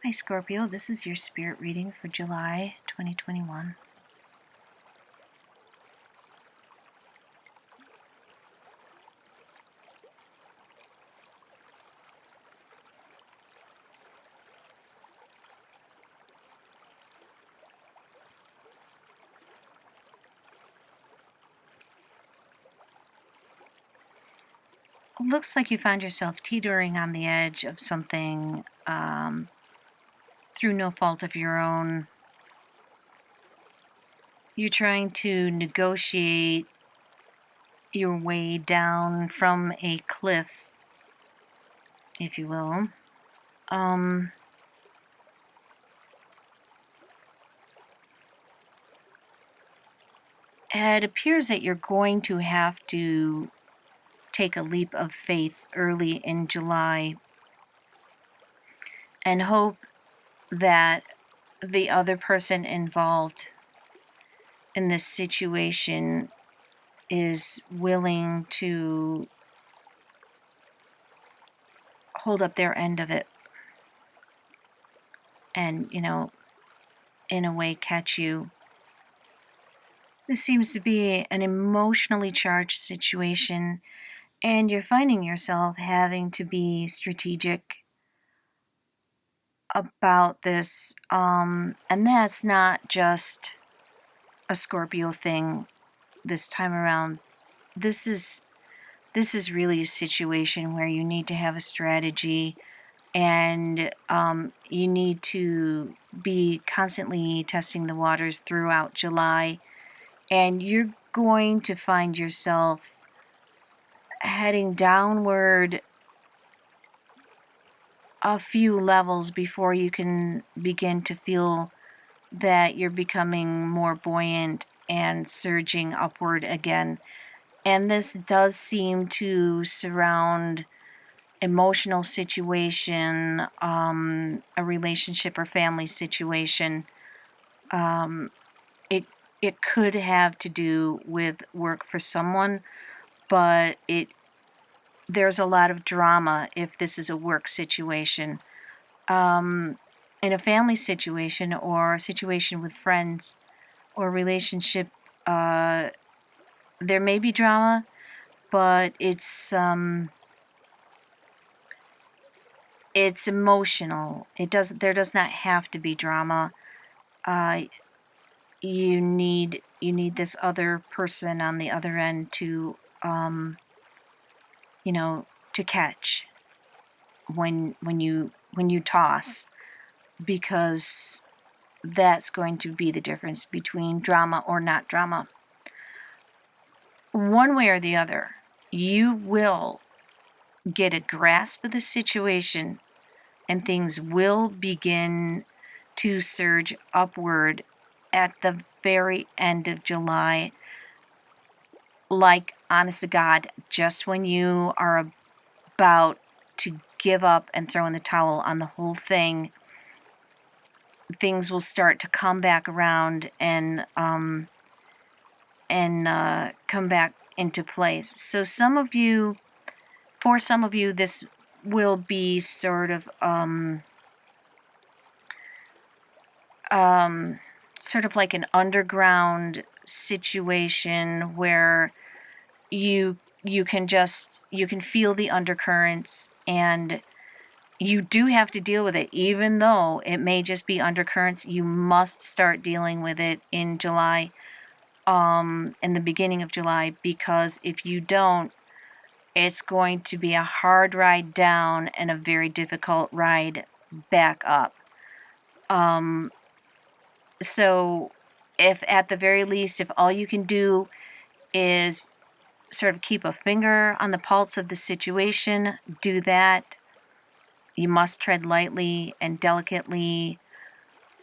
Hi Scorpio, this is your spirit reading for July 2021. Looks like you found yourself teetering on the edge of something through no fault of your own. You're trying to negotiate your way down from a cliff, if you will. It appears that you're going to have to take a leap of faith early in July and hope that the other person involved in this situation is willing to hold up their end of it and, in a way catch you. This seems to be an emotionally charged situation, and you're finding yourself having to be strategic about this. And that's not just a Scorpio thing this time around. This is really a situation where you need to have a strategy, and you need to be constantly testing the waters throughout July, and you're going to find yourself heading downward a few levels before you can begin to feel that you're becoming more buoyant and surging upward again. And this does seem to surround emotional situation, a relationship or family situation. It could have to do with work for someone, but there's a lot of drama if this is a work situation. In a family situation or a situation with friends or relationship, there may be drama, but it's emotional. There does not have to be drama. You need this other person on the other end to to catch when you toss, because that's going to be the difference between drama or not drama. One way or the other, you will get a grasp of the situation and things will begin to surge upward at the very end of July. Like, honest to God, just when you are about to give up and throw in the towel on the whole thing, things will start to come back around and come back into place. So for some of you, this will be sort of like an underground situation where you can feel the undercurrents, and you do have to deal with it. Even though it may just be undercurrents, you must start dealing with it in July, in the beginning of July, because if you don't, it's going to be a hard ride down and a very difficult ride back up. So if at the very least, if all you can do is sort of keep a finger on the pulse of the situation, do that. You must tread lightly and delicately,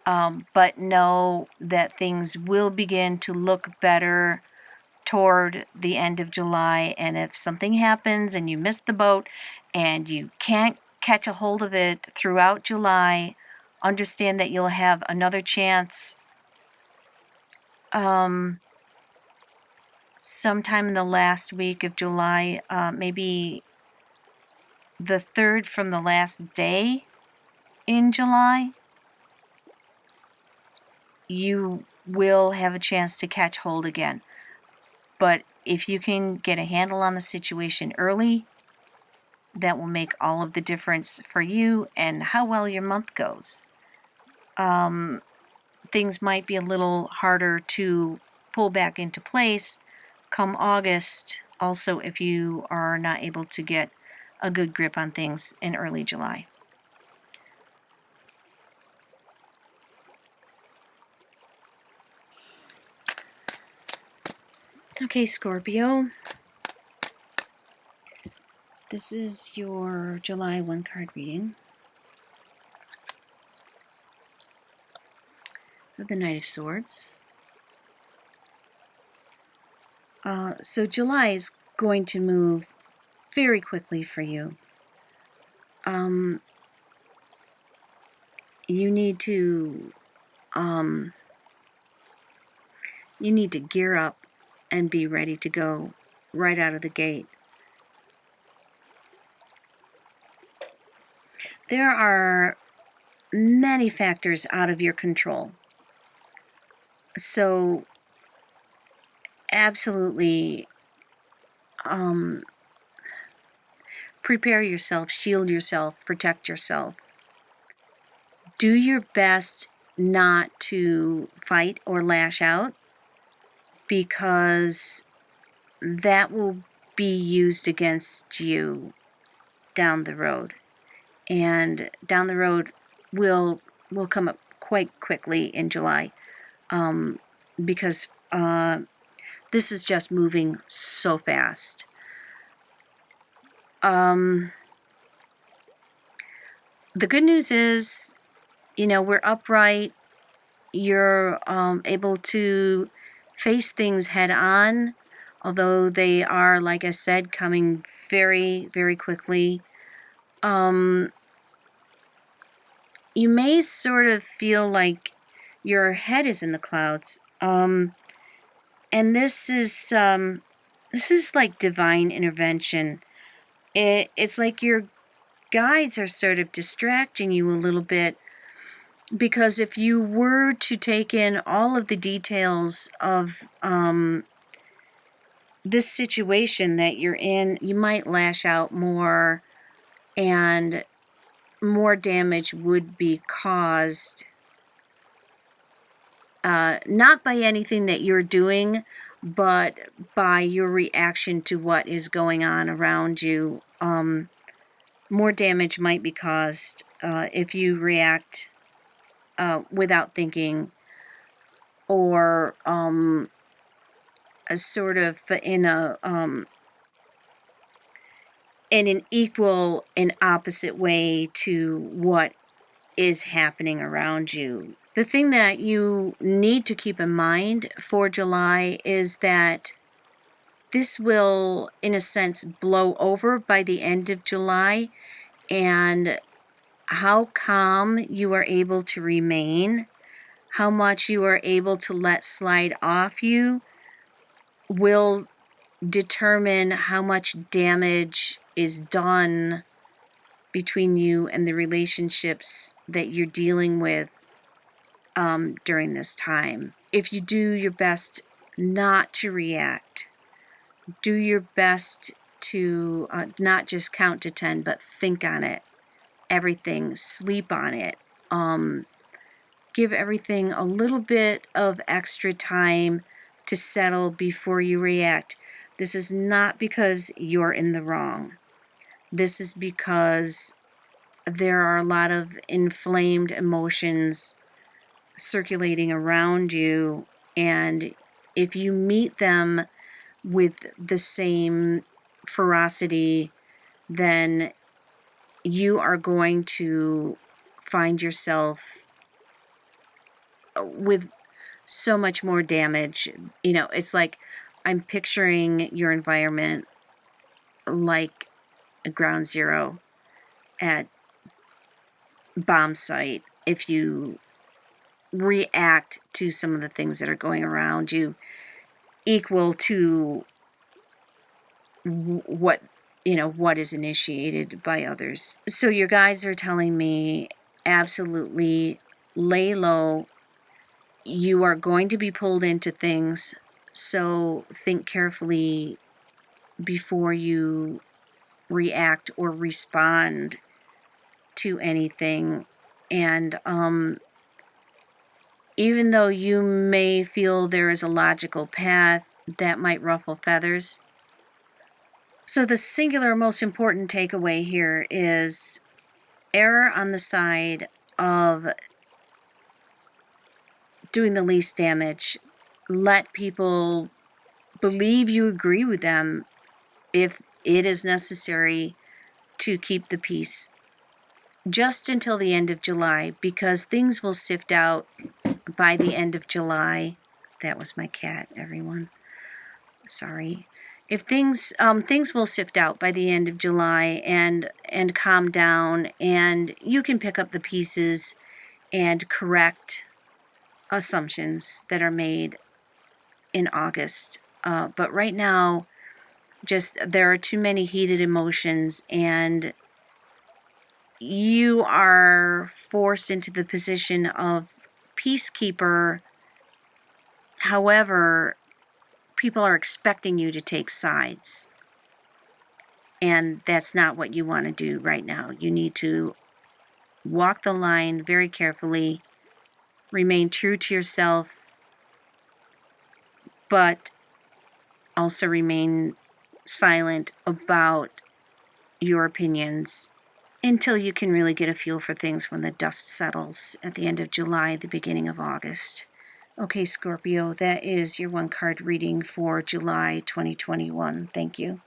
but know that things will begin to look better toward the end of July. And if something happens and you miss the boat and you can't catch a hold of it throughout July, understand that you'll have another chance sometime in the last week of July, maybe the third from the last day in July, you will have a chance to catch hold again. But if you can get a handle on the situation early, that will make all of the difference for you and how well your month goes. Things might be a little harder to pull back into place come August, also if you are not able to get a good grip on things in early July. Okay, Scorpio. This is your July 1-card reading of the Knight of Swords. So July is going to move very quickly for you. You need to gear up and be ready to go right out of the gate. There are many factors out of your control. So absolutely prepare yourself, shield yourself, protect yourself. Do your best not to fight or lash out, because that will be used against you down the road. And down the road will come up quite quickly in July, because this is just moving so fast. The good news is, we're upright. You're able to face things head on, although they are, like I said, coming very, very quickly. You may sort of feel like your head is in the clouds. And this is like divine intervention. It's like your guides are sort of distracting you a little bit, because if you were to take in all of the details of this situation that you're in, you might lash out more, and more damage would be caused, not by anything that you're doing, but by your reaction to what is going on around you. More damage might be caused if you react without thinking, or sort of in an equal and opposite way to what is happening around you. The thing that you need to keep in mind for July is that this will, in a sense, blow over by the end of July, and how calm you are able to remain, how much you are able to let slide off you, will determine how much damage is done between you and the relationships that you're dealing with during this time. If you do your best not to react, do your best to not just count to 10, but think on it, everything, sleep on it, give everything a little bit of extra time to settle before you react. This is not because you're in the wrong. This is because there are a lot of inflamed emotions circulating around you, and if you meet them with the same ferocity, then you are going to find yourself with so much more damage. It's like I'm picturing your environment like a ground zero at bomb site. If you react to some of the things that are going around you equal to what is initiated by others. So your guides are telling me absolutely lay low. You are going to be pulled into things, so think carefully before you react or respond to anything. And even though you may feel there is a logical path, that might ruffle feathers. So the singular most important takeaway here is err on the side of doing the least damage. Let people believe you agree with them if it is necessary to keep the peace. Just until the end of July, because things will sift out by the end of July. That was my cat, everyone. Sorry. If things will sift out by the end of July and calm down, and you can pick up the pieces and correct assumptions that are made in August. But right now, just there are too many heated emotions, and you are forced into the position of peacekeeper. However, people are expecting you to take sides. And that's not what you want to do right now. You need to walk the line very carefully, remain true to yourself, but also remain silent about your opinions until you can really get a feel for things when the dust settles at the end of July, the beginning of August. Okay, Scorpio, that is your one card reading for July 2021. Thank you.